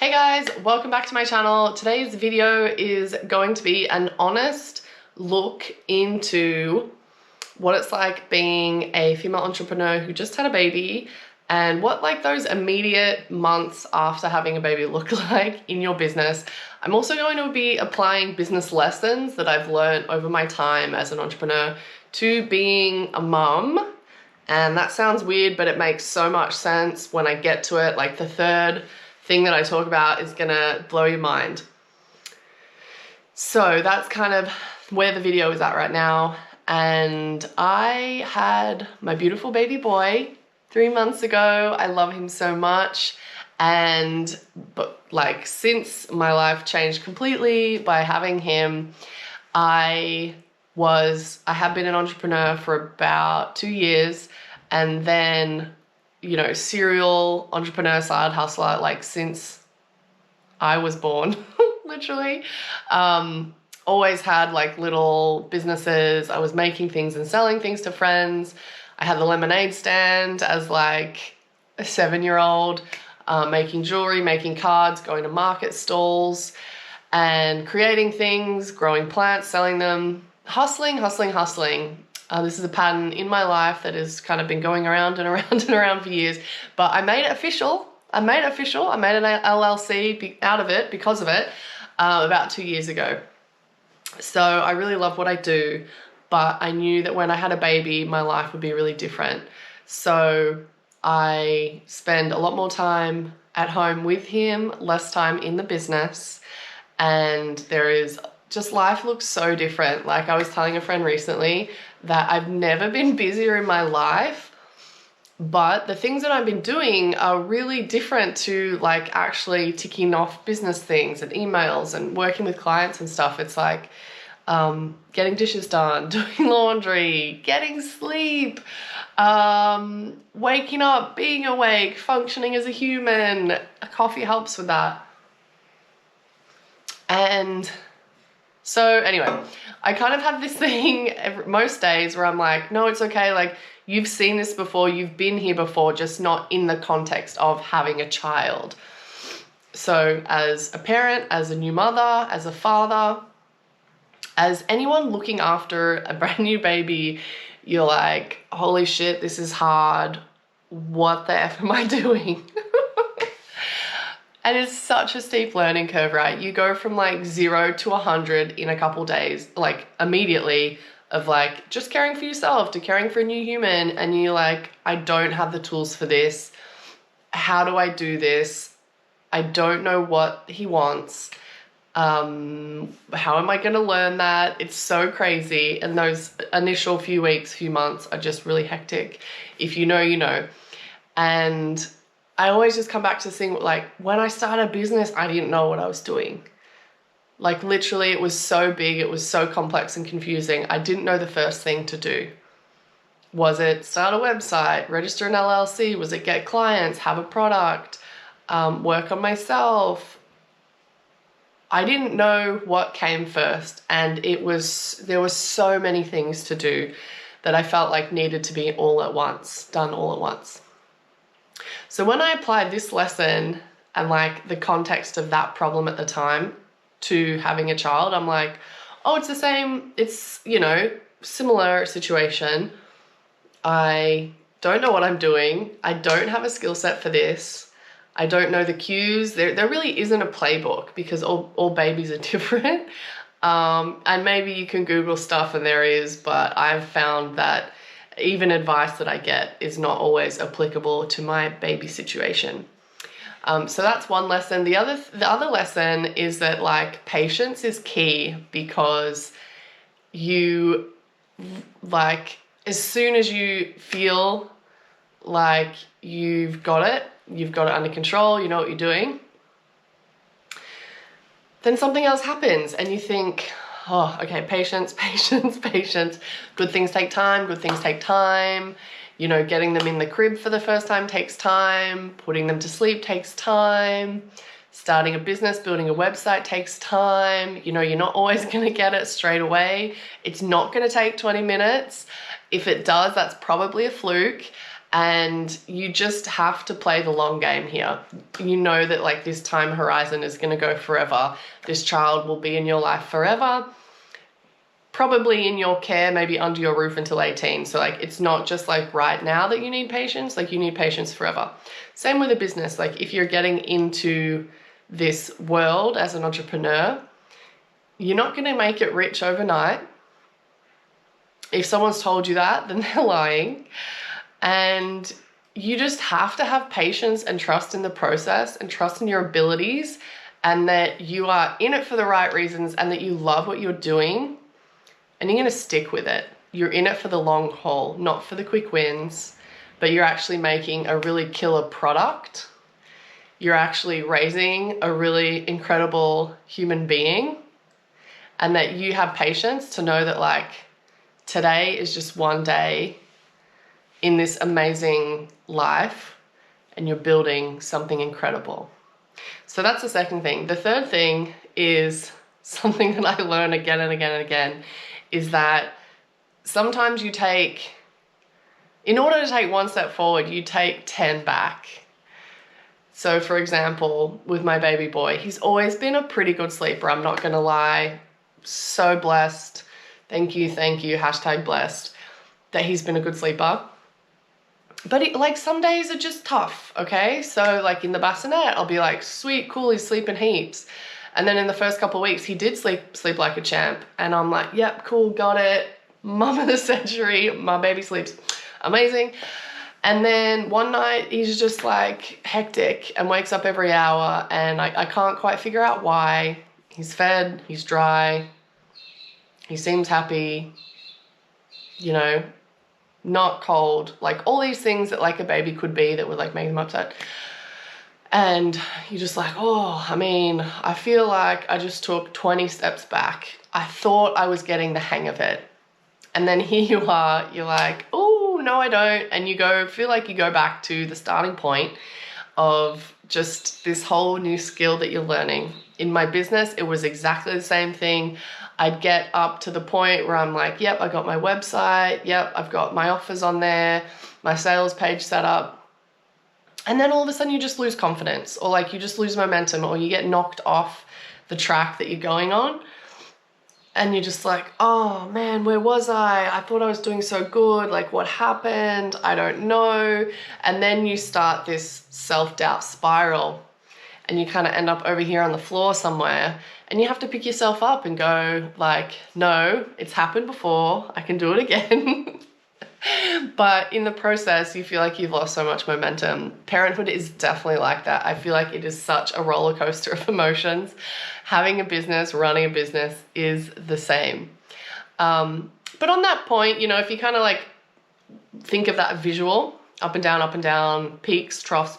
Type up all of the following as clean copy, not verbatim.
Hey guys, welcome back to my channel. Today's video is going to be an honest look into what it's like being a female entrepreneur who just had a baby and what like those immediate months after having a baby look like in your business. I'm also going to be applying business lessons that I've learned over my time as an entrepreneur to being a mum. And that sounds weird, but it makes so much sense when I get to it. Like the third thing that I talk about is gonna blow your mind. So that's kind of where the video is at right now. And I had my beautiful baby boy 3 months ago. I love him so much. But since my life changed completely by having him, I have been an entrepreneur for about 2 years, and then serial entrepreneur, side hustler, since I was born, literally. Always had little businesses. I was making things and selling things to friends. I had the lemonade stand as a 7-year-old, making jewelry, making cards, going to market stalls and creating things, growing plants, selling them, hustling. This is a pattern in my life that has kind of been going around and around and around for years, but I made it official. I made an LLC out of it because of it about 2 years ago. So I really love what I do, but I knew that when I had a baby, my life would be really different. So I spend a lot more time at home with him, less time in the business, and life looks so different. I was telling a friend recently that I've never been busier in my life, but the things that I've been doing are really different to actually ticking off business things and emails and working with clients and stuff. It's getting dishes done, doing laundry, getting sleep, waking up, being awake, functioning as a human. A coffee helps with that. And so anyway, I kind of have this thing most days where I'm like, no, it's okay. You've seen this before. You've been here before, just not in the context of having a child. So as a parent, as a new mother, as a father, as anyone looking after a brand new baby, you're like, holy shit, this is hard. What the F am I doing? And it's such a steep learning curve, right? You go from 0 to 100 in a couple days, immediately, of just caring for yourself to caring for a new human. And you're like, I don't have the tools for this. How do I do this? I don't know what he wants. How am I going to learn that? It's so crazy. And those initial few weeks, few months are just really hectic. If you know, you know. And I always just come back to seeing when I started a business, I didn't know what I was doing. Literally, it was so big, it was so complex and confusing. I didn't know the first thing to do. Was it start a website, register an LLC? Was it get clients, have a product, work on myself? I didn't know what came first, and there were so many things to do that I felt needed to be done all at once. So when I applied this lesson and the context of that problem at the time to having a child, I'm like, oh, it's the same. It's, similar situation. I don't know what I'm doing. I don't have a skill set for this. I don't know the cues. There really isn't a playbook because all babies are different. And maybe you can Google stuff and there is, but I've found that even advice that I get is not always applicable to my baby situation. So that's one lesson. The other lesson is that patience is key, because you as soon as you feel like you've got it under control, you know what you're doing, then something else happens and you think, oh, okay, patience. Good things take time. Getting them in the crib for the first time takes time. Putting them to sleep takes time. Starting a business, building a website takes time. You're not always going to get it straight away. It's not going to take 20 minutes. If it does, that's probably a fluke. And you just have to play the long game here. You know that like this time horizon is going to go forever. This child will be in your life forever, probably in your care, maybe under your roof until 18. So like, it's not just like right now that you need patience, like you need patience forever. Same with a business. Like if you're getting into this world as an entrepreneur, you're not going to make it rich overnight. If someone's told you that, then they're lying. And you just have to have patience and trust in the process and trust in your abilities, and that you are in it for the right reasons and that you love what you're doing and you're going to stick with it. You're in it for the long haul, not for the quick wins, but you're actually making a really killer product. You're actually raising a really incredible human being, and that you have patience to know that like today is just one day in this amazing life and you're building something incredible. So that's the second thing. The third thing is something that I learn again and again and again, is that sometimes you take, in order to take one step forward, you take 10 back. So for example, with my baby boy, he's always been a pretty good sleeper. I'm not gonna lie, so blessed. Thank you, #blessed that he's been a good sleeper. But like some days are just tough, okay? So like in the bassinet, I'll be like, sweet, cool, he's sleeping heaps. And then in the first couple of weeks, he did sleep like a champ. And I'm like, yep, cool, got it. Mom of the century, my baby sleeps amazing. And then one night he's just like hectic and wakes up every hour, and I can't quite figure out why. He's fed, he's dry, he seems happy, you know, not cold, like all these things that like a baby could be that would like make them upset. And you're just like, oh, I mean, I feel like I just took 20 steps back. I thought I was getting the hang of it. And then here you are, you're like, oh, no, I don't. And you feel like you go back to the starting point of just this whole new skill that you're learning. In my business, it was exactly the same thing. I'd get up to the point where I'm like, yep, I got my website. Yep, I've got my offers on there, my sales page set up. And then all of a sudden you just lose confidence, or like you just lose momentum, or you get knocked off the track that you're going on. And you're just like, oh man, where was I? I thought I was doing so good. Like what happened? I don't know. And then you start this self-doubt spiral, and you kind of end up over here on the floor somewhere, and you have to pick yourself up and go like, no, it's happened before. I can do it again. But in the process, you feel like you've lost so much momentum. Parenthood is definitely like that. I feel like it is such a roller coaster of emotions. Having a business, running a business is the same. But on that point, you know, if you kind of like think of that visual, up and down, peaks, troughs,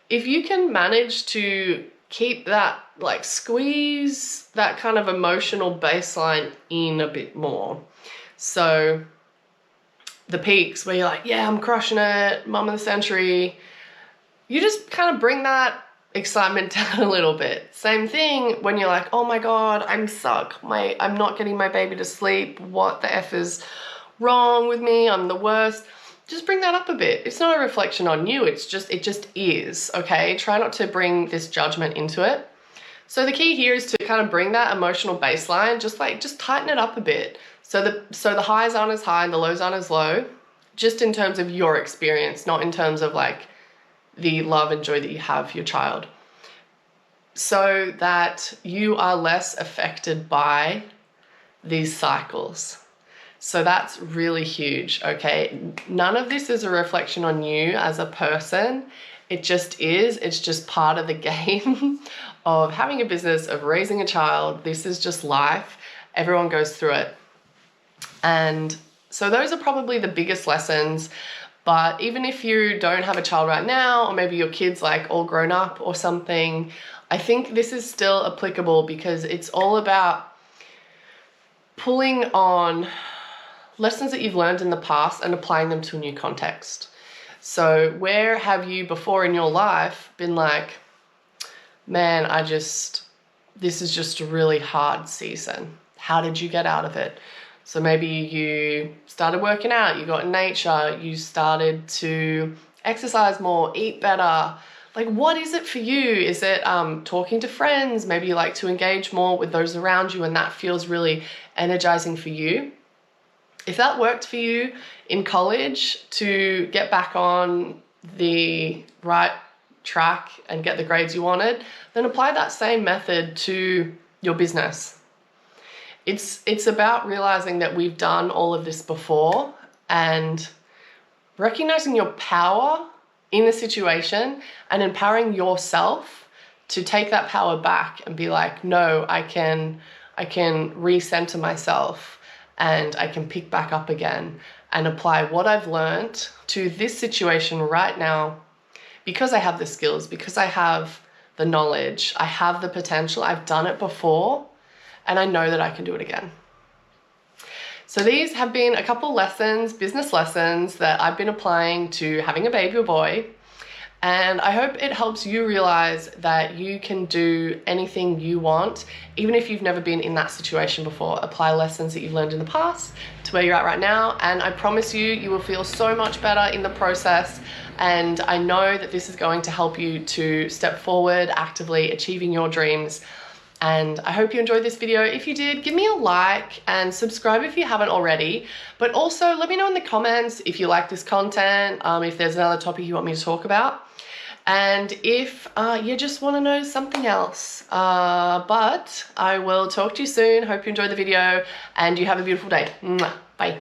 if you can manage to keep that, like squeeze that kind of emotional baseline in a bit more. So the peaks where you're like, yeah, I'm crushing it, mom of the century, you just kind of bring that excitement down a little bit. Same thing when you're like, oh my God, I'm not getting my baby to sleep. What the F is wrong with me? I'm the worst. Just bring that up a bit. It's not a reflection on you. It just is, okay? Try not to bring this judgment into it. So the key here is to kind of bring that emotional baseline, just tighten it up a bit. So the highs aren't as high and the lows aren't as low, just in terms of your experience, not in terms of like the love and joy that you have for your child, so that you are less affected by these cycles. So that's really huge, okay? None of this is a reflection on you as a person. It just is. It's just part of the game of having a business, of raising a child. This is just life. Everyone goes through it. And so those are probably the biggest lessons. But even if you don't have a child right now, or maybe your kid's like all grown up or something, I think this is still applicable, because it's all about pulling on lessons that you've learned in the past and applying them to a new context. So where have you before in your life been like, man, this is just a really hard season. How did you get out of it? So maybe you started working out, you got in nature, you started to exercise more, eat better. Like, what is it for you? Is it talking to friends? Maybe you like to engage more with those around you and that feels really energizing for you. If that worked for you in college to get back on the right track and get the grades you wanted, then apply that same method to your business. It's about realizing that we've done all of this before and recognizing your power in the situation and empowering yourself to take that power back and be like, no, I can recenter myself and I can pick back up again and apply what I've learned to this situation right now because I have the skills, because I have the knowledge, I have the potential, I've done it before, and I know that I can do it again. So these have been a couple lessons, business lessons that I've been applying to having a baby or boy. And I hope it helps you realize that you can do anything you want, even if you've never been in that situation before. Apply lessons that you've learned in the past to where you're at right now. And I promise you, you will feel so much better in the process. And I know that this is going to help you to step forward, actively achieving your dreams. And I hope you enjoyed this video. If you did, give me a like and subscribe if you haven't already. But also let me know in the comments if you like this content, if there's another topic you want me to talk about. And if you just want to know something else. But I will talk to you soon. Hope you enjoyed the video and you have a beautiful day. Mwah.